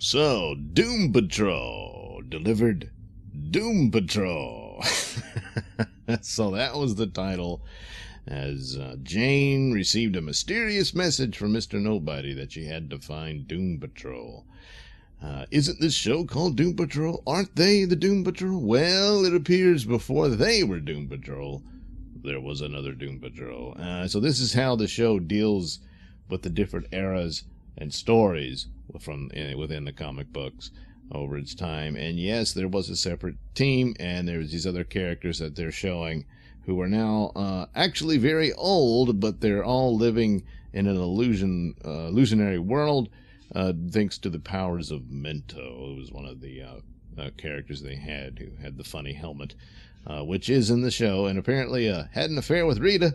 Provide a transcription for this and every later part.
So, Doom Patrol delivered Doom Patrol. So that was the title, as Jane received a mysterious message from Mr. Nobody that she had to find Doom Patrol. Isn't this show called Doom Patrol? Aren't they the Doom Patrol? Well, it appears before they were Doom Patrol, there was another Doom Patrol. So this is how the show deals with the different eras and stories from within the comic books over its time. And yes, there was a separate team, and there's these other characters that they're showing who are now actually very old, but they're all living in an illusionary world, thanks to the powers of Mento, who was one of the characters they had, who had the funny helmet, which is in the show, and apparently had an affair with Rita.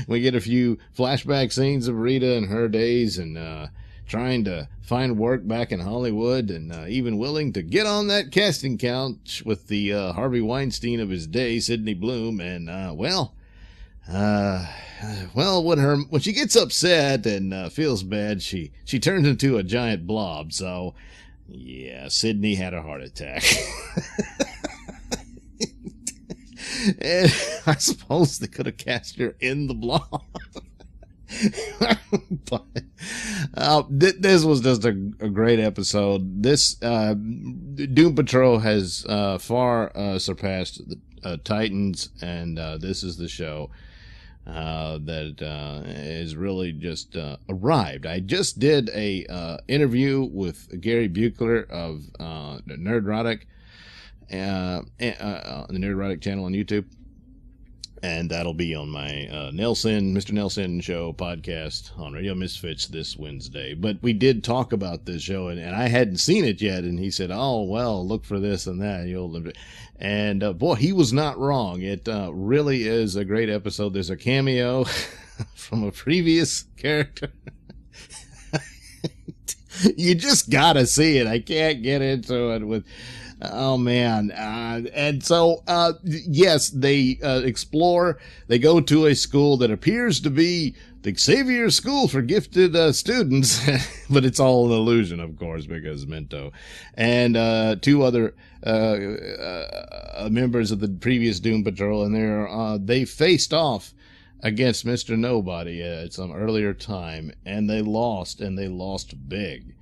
We get a few flashback scenes of Rita in her days, and trying to find work back in Hollywood, and even willing to get on that casting couch with the Harvey Weinstein of his day, Sidney Bloom. And well, when she gets upset and feels bad, she turns into a giant blob. So yeah, Sidney had a heart attack. And I suppose they could have cast her in the blob. But this was just a great episode. This Doom Patrol has far surpassed the Titans, and this is the show that is really just arrived. I just did a interview with Gary Buechler of Nerdrotic, on the Nerdrotic channel on YouTube. And that'll be on my Mr. Nailsin Show podcast on Radio Misfits this Wednesday. But we did talk about this show, and I hadn't seen it yet. And he said, "Oh, well, look for this and that." And boy, he was not wrong. It really is a great episode. There's a cameo from a previous character. You just gotta see it. I can't get into it with... Oh, man. And so, yes, they explore. They go to a school that appears to be the Xavier School for Gifted Students, but it's all an illusion, of course, because Mento. And two other members of the previous Doom Patrol, and they faced off against Mr. Nobody at some earlier time, and they lost big.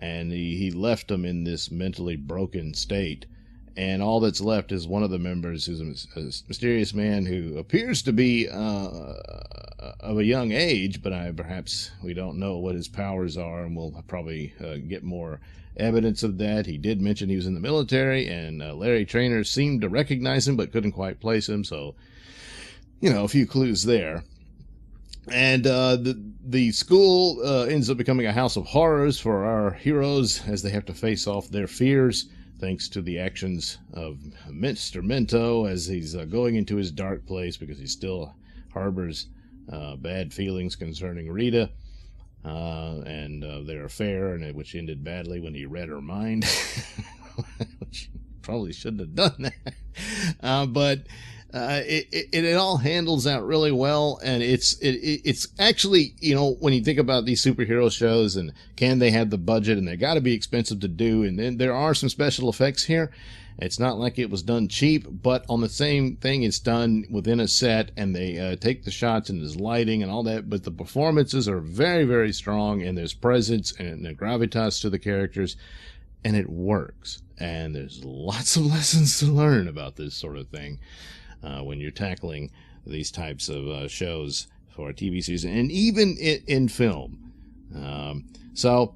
And he left them in this mentally broken state. And all that's left is one of the members, who's a mysterious man who appears to be of a young age, but perhaps we don't know what his powers are, and we'll probably get more evidence of that. He did mention he was in the military, and Larry Traynor seemed to recognize him, but couldn't quite place him, so, a few clues there. And the school ends up becoming a house of horrors for our heroes as they have to face off their fears, thanks to the actions of Mr. Mento as he's going into his dark place because he still harbors bad feelings concerning Rita and their affair, which ended badly when he read her mind, which probably shouldn't have done that. But it all handles out really well, and it's actually, when you think about these superhero shows and can they have the budget, and they got to be expensive to do, and then there are some special effects here. It's not like it was done cheap, but on the same thing, it's done within a set, and they take the shots, and there's lighting and all that, but the performances are very, very strong, and there's presence and gravitas to the characters, and it works. And there's lots of lessons to learn about this sort of thing when you're tackling these types of shows for a TV series, and even in film. So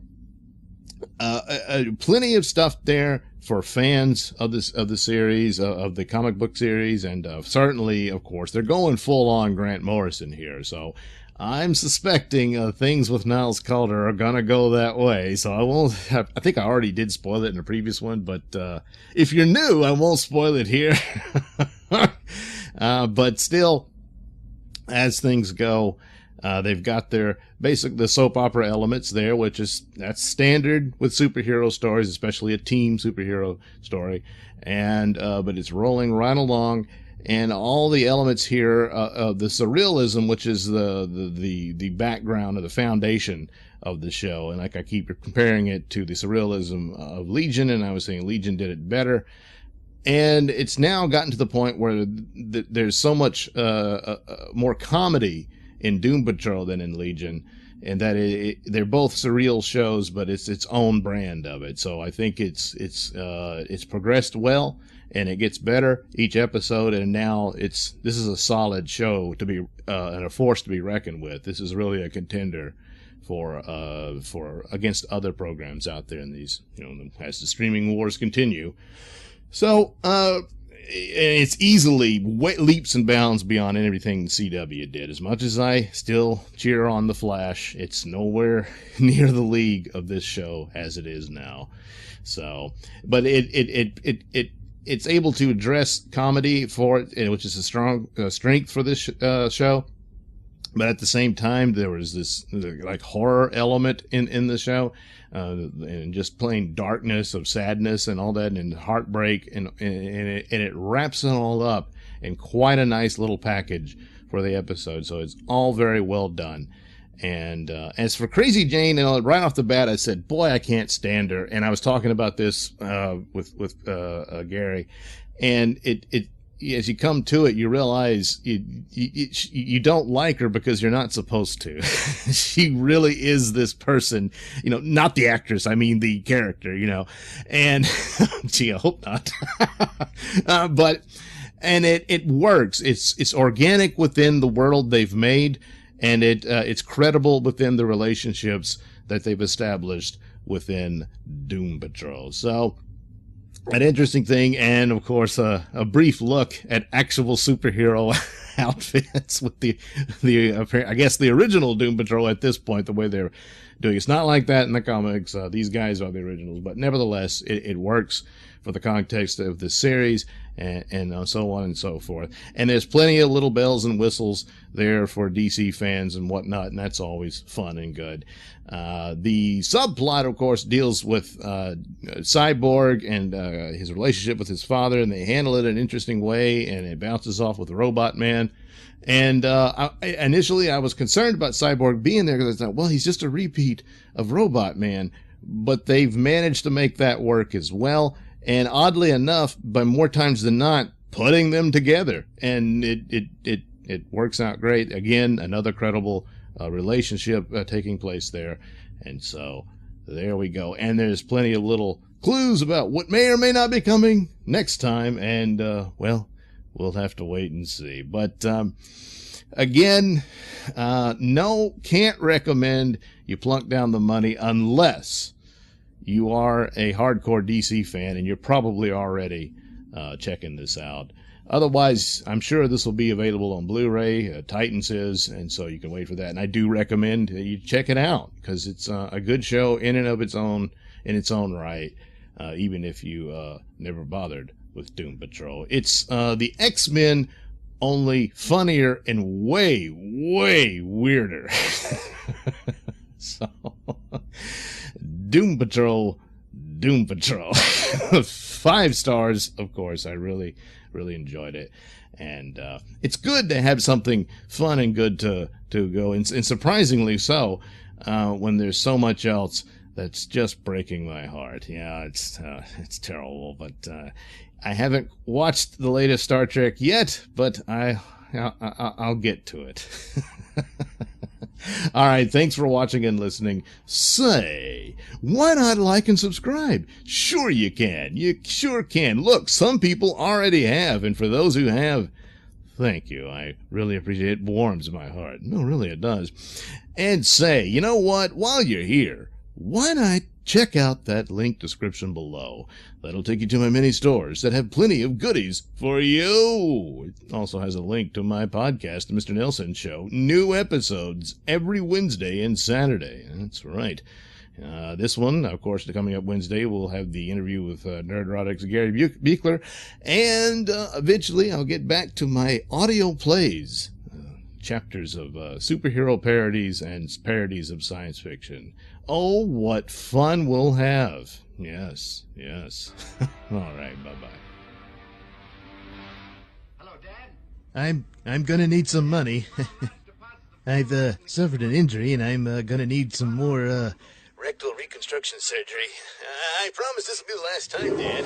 plenty of stuff there for fans of the series, of the comic book series, and certainly, of course, they're going full on Grant Morrison here. So I'm suspecting things with Niles Calder are gonna go that way. So I won't. I think I already did spoil it in the previous one, but if you're new, I won't spoil it here. But still, as things go, they've got the soap opera elements there, that's standard with superhero stories, especially a team superhero story. And but it's rolling right along. and all the elements here of the surrealism, which is the background or the foundation of the show. And like I keep comparing it to the surrealism of Legion, and I was saying Legion did it better. And it's now gotten to the point where there's so much more comedy in Doom Patrol than in Legion, and that they're both surreal shows, but it's its own brand of it. So I think it's progressed well, and it gets better each episode. And now this is a solid show to be and a force to be reckoned with. This is really a contender for against other programs out there in these, as the streaming wars continue. So, it's easily leaps and bounds beyond everything CW did. As much as I still cheer on The Flash, it's nowhere near the league of this show as it is now. So, but it's able to address comedy for it, which is a strong strength for this show. But at the same time, there was this like horror element in the show, and just plain darkness of sadness and all that, and heartbreak, and it wraps it all up in quite a nice little package for the episode. So it's all very well done. And as for Crazy Jane, right off the bat, I said, "Boy, I can't stand her." And I was talking about this with Gary, and it as you come to it, you realize you don't like her because you're not supposed to. She really is this person, not the actress. I mean, the character, and gee, I hope not. And it works. It's organic within the world they've made, and it's credible within the relationships that they've established within Doom Patrol. So, an interesting thing, and of course a brief look at actual superhero outfits with the I guess the original Doom Patrol at this point, the way they're doing. It's not like that in the comics. These guys are the originals, but nevertheless, it works for the context of the series, and so on and so forth. And there's plenty of little bells and whistles there for DC fans and whatnot, and that's always fun and good. The subplot, of course, deals with Cyborg and his relationship with his father, and they handle it in an interesting way, and it bounces off with Robot Man. And initially, I was concerned about Cyborg being there because I thought, well, he's just a repeat of Robot Man, but they've managed to make that work as well. And oddly enough, by more times than not, putting them together, and it works out great. Again, another credible relationship taking place there, and so there we go. And there's plenty of little clues about what may or may not be coming next time, and well, we'll have to wait and see. But again, no, can't recommend you plunk down the money unless you are a hardcore DC fan, and you're probably already checking this out. Otherwise, I'm sure this will be available on Blu-ray. Titans is, and so you can wait for that. And I do recommend you check it out, because it's a good show in and of its own, in its own right, even if you never bothered with Doom Patrol. It's the X-Men, only funnier and way, way weirder. So, Doom Patrol. 5 stars, of course. I really enjoyed it. And it's good to have something fun and good to go, and surprisingly so, when there's so much else that's just breaking my heart. Yeah, it's terrible, but I haven't watched the latest Star Trek yet, but I'll get to it. All right, thanks for watching and listening. Say, why not like and subscribe? Sure you can. You sure can. Look, some people already have, and for those who have, thank you. I really appreciate it. It warms my heart. No, really, it does. And say, you know what? While you're here, why not check out that link description below? That'll take you to my many stores that have plenty of goodies for you. It also has a link to my podcast, The Mr Nailsin Show. New episodes every Wednesday and Saturday. That's right. This one, of course, coming up Wednesday, we'll have the interview with Nerdrotic's Gary Buechler. And eventually I'll get back to my audio plays. Chapters of superhero parodies and parodies of science fiction. Oh, what fun we'll have. Yes. All right, bye-bye. Hello, Dad. I'm gonna need some money. I've suffered an injury, and I'm gonna need some more rectal reconstruction surgery. I promise this will be the last time, Dad.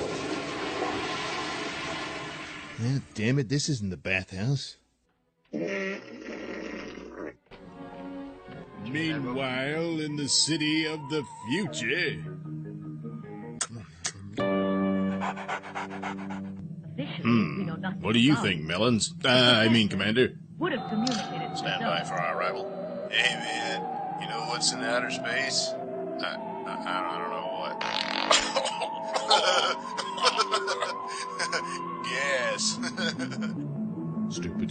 Well, damn it, this isn't the bathhouse. Meanwhile, in the city of the future. What do you think, Melons? Commander. Would have communicated. Stand by for our arrival. Hey, man, you know what's in outer space? I don't know what. Gas. Stupid.